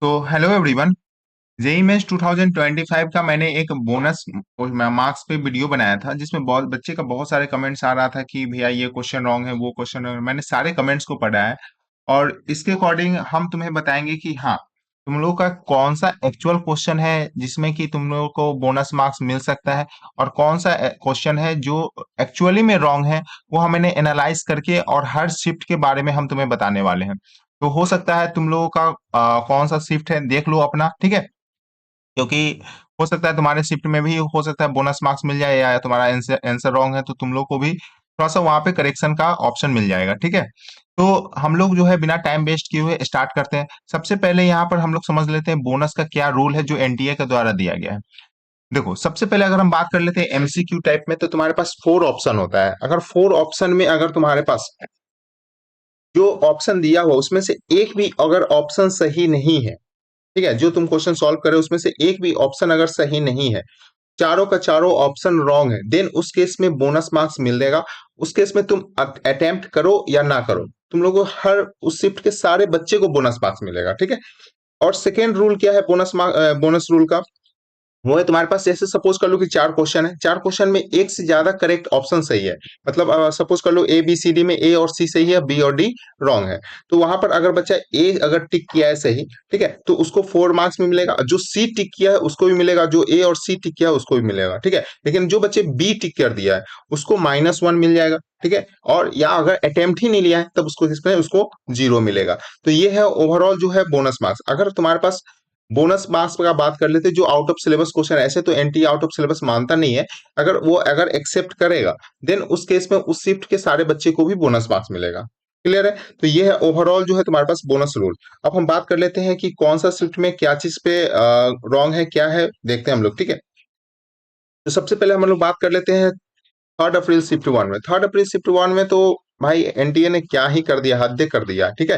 तो hello everyone. JEE mains 2025 का मैंने एक बोनस मार्क्स पे वीडियो बनाया था जिसमें बहुत बच्चे का बहुत सारे कमेंट्स आ रहा था कि भैया ये क्वेश्चन रॉन्ग है, वो क्वेश्चन रॉन्ग है। मैंने सारे कमेंट्स को पढ़ा है और इसके अकॉर्डिंग हम तुम्हें बताएंगे कि हाँ, तुम लोग का कौन सा एक्चुअल क्वेश्चन है जिसमें कि तुम लोगों को बोनस मार्क्स मिल सकता है, और कौन सा क्वेश्चन है जो एक्चुअली में रॉन्ग है। वो हमने एनालाइज करके और हर शिफ्ट के बारे में हम तुम्हें बताने वाले हैं। तो हो सकता है तुम लोगों का कौन सा शिफ्ट है देख लो अपना, ठीक है। क्योंकि हो सकता है तुम्हारे शिफ्ट में भी हो सकता है बोनस मार्क्स मिल जाए, या तुम्हारा आंसर रॉन्ग है तो तुम लोग को भी थोड़ा सा वहां पे करेक्शन का ऑप्शन मिल जाएगा, ठीक है। तो हम लोग जो है बिना टाइम वेस्ट किए हुए स्टार्ट करते हैं। सबसे पहले यहाँ पर हम लोग समझ लेते हैं बोनस का क्या रूल है जो एनटीए के द्वारा दिया गया है। देखो, सबसे पहले अगर हम बात कर लेते हैं एमसीक्यू टाइप में, तो तुम्हारे पास फोर ऑप्शन होता है। अगर फोर ऑप्शन में अगर तुम्हारे पास जो ऑप्शन दिया हुआ उसमें से एक भी अगर ऑप्शन सही नहीं है, ठीक है, जो तुम क्वेश्चन सॉल्व करे उसमें से एक भी ऑप्शन अगर सही नहीं है, चारों का चारों ऑप्शन रॉन्ग है, देन उस केस में बोनस मार्क्स मिलेगा। उस केस में तुम अटेम्प्ट करो या ना करो, तुम लोगों को हर उस शिफ्ट के सारे बच्चे को बोनस मार्क्स मिलेगा, ठीक है। और सेकेंड रूल क्या है बोनस रूल का? वो है तुम्हारे पास, जैसे सपोज कर लो कि चार क्वेश्चन है, चार क्वेश्चन में एक से ज्यादा करेक्ट ऑप्शन सही है। मतलब सपोज कर लो ए बी सी डी में ए और सी सही है, बी और डी रॉन्ग है। तो वहां पर अगर बच्चा ए अगर टिक किया है सही, ठीक है, तो उसको 4 मार्क्स में मिलेगा। जो सी टिक किया है उसको भी मिलेगा, जो ए और सी टिक किया है उसको भी मिलेगा, ठीक है। लेकिन जो बच्चे बी टिक कर दिया है उसको -1 मिल जाएगा, ठीक है। और या अगर अटेम्प्ट ही नहीं लिया है तब उसको किसमें उसको 0 मिलेगा। तो ये है ओवरऑल जो है बोनस मार्क्स। अगर तुम्हारे पास बोनस मार्क्स का बात कर लेते हैं, जो आउट ऑफ सिलेबस क्वेश्चन, ऐसे तो एनटी आउट ऑफ सिलेबस मानता नहीं है। अगर वो अगर एक्सेप्ट करेगा, देन उस केस में उस शिफ्ट के सारे बच्चे को भी बोनस मार्क्स मिलेगा। क्लियर है? तो ये है ओवरऑल जो है तुम्हारे पास बोनस रूल। अब हम बात कर लेते हैं कि कौन सा शिफ्ट में क्या चीज पे रॉन्ग है, क्या है, देखते हैं हम लोग, ठीक है। तो सबसे पहले हम लोग बात कर लेते हैं 3 अप्रैल शिफ्ट वन में। 3 अप्रैल शिफ्ट वन में तो भाई एनटीए ने क्या ही कर दिया, हद कर दिया, ठीक है।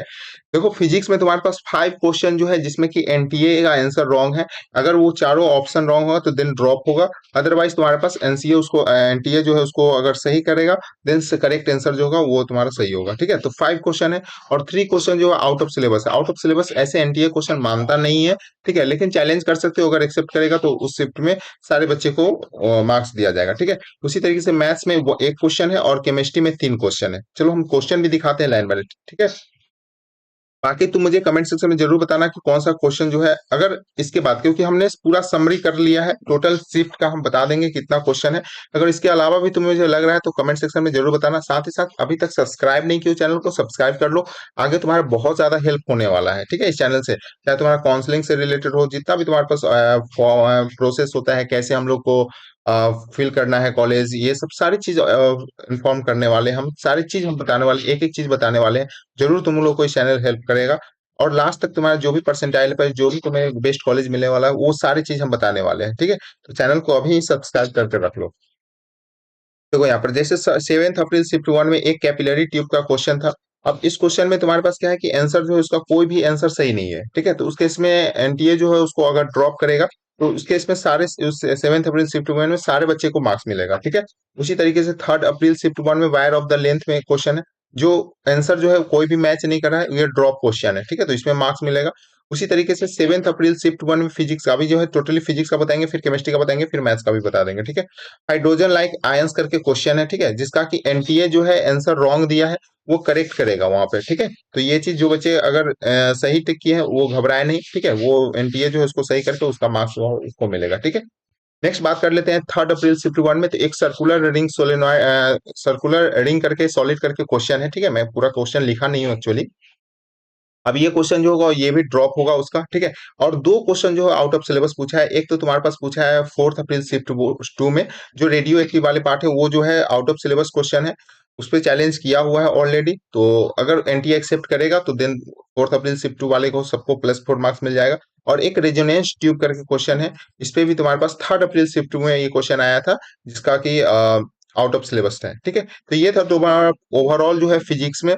देखो, फिजिक्स में तुम्हारे पास 5 क्वेश्चन जो है जिसमें कि एनटीए का आंसर रॉन्ग है। अगर वो चारों ऑप्शन रॉन्ग होगा तो देन ड्रॉप होगा। अदरवाइज तुम्हारे पास एनसीए उसको एनटीए जो है उसको अगर सही करेगा, देन करेक्ट आंसर जो होगा वो तुम्हारा सही होगा, ठीक है। तो 5 क्वेश्चन है, और 3 क्वेश्चन जो है आउट ऑफ सिलेबस है। आउट ऑफ सिलेबस ऐसे एनटीए क्वेश्चन मानता नहीं है, ठीक है, लेकिन चैलेंज कर सकते हो। अगर एक्सेप्ट करेगा तो उस शिफ्ट में सारे बच्चे को मार्क्स दिया जाएगा, ठीक है। उसी तरीके से मैथ्स में वो एक क्वेश्चन है, और केमिस्ट्री में 3 क्वेश्चन है। चलो हम क्वेश्चन भी दिखाते हैं लाइन बाय, ठीक है। बाकी तुम मुझे कमेंट सेक्शन में जरूर बताना कि कौन सा क्वेश्चन जो है, अगर इसके बाद, क्योंकि हमने पूरा समरी कर लिया है, टोटल शिफ्ट का हम बता देंगे कितना क्वेश्चन है। अगर इसके अलावा भी तुम्हें मुझे लग रहा है तो कमेंट सेक्शन में जरूर बताना। साथ ही साथ अभी तक सब्सक्राइब नहीं किया चैनल को, सब्सक्राइब कर लो। आगे तुम्हारा बहुत ज्यादा हेल्प होने वाला है, ठीक है, इस चैनल से। चाहे तुम्हारा काउंसलिंग से रिलेटेड हो, जितना भी तुम्हारे पास प्रोसेस होता है, कैसे हम लोग को फिल करना है कॉलेज, ये सब सारी चीज इन्फॉर्म करने वाले हम, सारी चीज हम बताने वाले, एक एक चीज बताने वाले हैं। जरूर तुम लोग को ये चैनल हेल्प करेगा। और लास्ट तक तुम्हारा जो भी परसेंटाइल पर जो भी तुम्हें बेस्ट कॉलेज मिलने वाला है, वो सारी चीज हम बताने वाले हैं, ठीक है। तो चैनल को अभी सब्सक्राइब करके रख लो। देखो यहाँ पर जैसे 7 अप्रैल शिफ्ट वन में एक कैपिलरी ट्यूब का क्वेश्चन था। अब इस क्वेश्चन में तुम्हारे पास क्या है कि आंसर जो है उसका कोई भी आंसर सही नहीं है, ठीक है। तो उस केस में एनटीए जो है उसको अगर ड्रॉप करेगा, तो उस केस में सारे 7 अप्रैल शिफ्ट वन में सारे बच्चे को मार्क्स मिलेगा, ठीक है। उसी तरीके से 3 अप्रैल शिफ्ट वन में वायर ऑफ द लेंथ में क्वेश्चन है, जो आंसर जो है कोई भी मैच नहीं कर रहा है, ये ड्रॉप क्वेश्चन है, ठीक है, तो इसमें मार्क्स मिलेगा। उसी तरीके से 7 अप्रैल शिफ्ट वन में फिजिक्स का भी जो है, टोटली फिजिक्स का बताएंगे, फिर केमिस्ट्री का बताएंगे, फिर मैथ्स का भी बता देंगे, ठीक है। हाइड्रोजन लाइक आयंस करके क्वेश्चन है, ठीक है, जिसका कि एनटीए जो है आंसर रॉन्ग दिया है, वो करेक्ट करेगा वहां पे, ठीक है। तो ये चीज जो बच्चे अगर सही टिक किए हैं वो घबराए नहीं, ठीक है, वो एनटीए जो है उसको सही करके उसका मार्क्स उसको मिलेगा, ठीक है। नेक्स्ट बात कर लेते हैं 3 अप्रैल शिफ्ट वन में। तो एक circular ring solenoid, circular ring करके सॉलिड करके क्वेश्चन है, ठीक है। मैं पूरा क्वेश्चन लिखा नहीं हूँ एक्चुअली। अब ये क्वेश्चन जो होगा ये भी ड्रॉप होगा उसका, ठीक है। और 2 क्वेश्चन जो है आउट ऑफ सिलेबस पूछा है। एक तो तुम्हारे पास पूछा है 4 अप्रैल शिफ्ट टू में, जो रेडियो एक्टिव वाले पार्ट है, वो जो है आउट ऑफ सिलेबस क्वेश्चन है। उस पर चैलेंज किया हुआ है ऑलरेडी। तो अगर एनटीए एक्सेप्ट करेगा तो देन 4 अप्रैल शिफ्ट टू वाले को सबको +4 मार्क्स मिल जाएगा। और एक रेजोनेंस ट्यूब करके क्वेश्चन है, इस पे भी तुम्हारे पास 3 अप्रैल शिफ्ट टू में ये क्वेश्चन आया था, जिसका कि आउट ऑफ सिलेबस है, ठीक है। तो ये था तुम्हारा ओवरऑल जो है फिजिक्स में,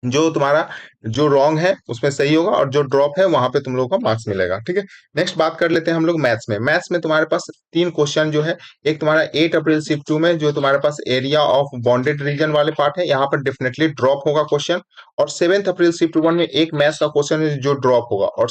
जो तुम्हारा जो रॉन्ग है उसमें सही होगा, और जो ड्रॉप है वहां पे तुम लोगों को मार्क्स मिलेगा, ठीक है। नेक्स्ट बात कर लेते हैं हम लोग मैथ्स में। मैथ्स में तुम्हारे पास 3 क्वेश्चन जो है। एक तुम्हारा 8 अप्रैल शिफ्ट टू में, जो तुम्हारे पास एरिया ऑफ बॉन्डेड रीजन वाले पार्ट है, यहाँ पर डेफिनेटली ड्रॉप होगा क्वेश्चन। और 7 अप्रैल शिफ्ट वन में एक मैथ्स का क्वेश्चन है जो ड्रॉप होगा। और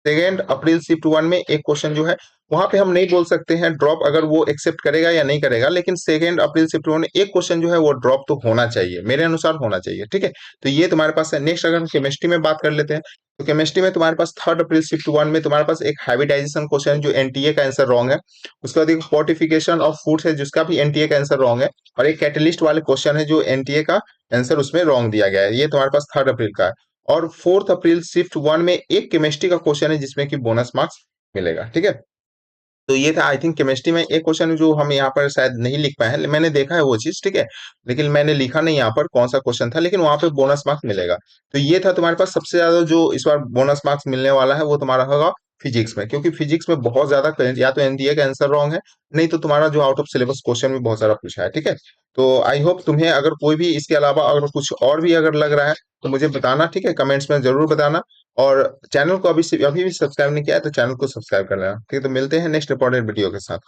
सेकेंड अप्रैल शिफ्ट वन में एक क्वेश्चन जो है वहां पे हम नहीं बोल सकते हैं ड्रॉप अगर वो एक्सेप्ट करेगा या नहीं करेगा, लेकिन सेकेंड अप्रैल शिफ्ट वन में एक क्वेश्चन जो है वो ड्रॉप तो होना चाहिए, मेरे अनुसार होना चाहिए। ठीक है, तो ये तुम्हारे पास है। नेक्स्ट अगर हम केमिस्ट्री में बात कर लेते हैं, तो केमिस्ट्री में तुम्हारे पास थर्ड अप्रैल शिफ्ट वन में तुम्हारे पास एक हाइब्रिडाइजेशन क्वेश्चन जो एनटीए का आंसर रॉन्ग है। उसके बाद एक फोर्टिफिकेशन ऑफ फूड्स है जिसका भी एनटीए का आंसर रॉन्ग है। और एक कैटलिस्ट वाले क्वेश्चन है जो एनटीए का आंसर उसमें रॉन्ग दिया गया है। ये तुम्हारे पास थर्ड अप्रैल का है। और फोर्थ अप्रैल शिफ्ट वन में एक केमिस्ट्री का क्वेश्चन है जिसमें कि बोनस मार्क्स मिलेगा। ठीक है, तो ये था आई थिंक केमिस्ट्री में एक क्वेश्चन जो हम यहाँ पर शायद नहीं लिख पाए हैं, मैंने देखा है वो चीज। ठीक है, लेकिन मैंने लिखा नहीं यहाँ पर कौन सा क्वेश्चन था, लेकिन वहां पे बोनस मार्क्स मिलेगा। तो ये था तुम्हारे पास सबसे ज्यादा जो इस बार बोनस मार्क्स मिलने वाला है वो तुम्हारा होगा फिजिक्स में, क्योंकि फिजिक्स में बहुत ज्यादा या तो एनडीए का आंसर रॉन्ग है, नहीं तो तुम्हारा जो आउट ऑफ सिलेबस क्वेश्चन भी बहुत सारा पूछा है। ठीक है, तो आई होप तुम्हें अगर कोई भी इसके अलावा अगर कुछ और भी अगर लग रहा है तो मुझे बताना। ठीक है, कमेंट्स में जरूर बताना। और चैनल को अभी अभी भी सब्सक्राइब नहीं किया है तो चैनल को सब्सक्राइब कर लेना। ठीक है, तो मिलते हैं नेक्स्ट इंपॉर्टेंट वीडियो के साथ।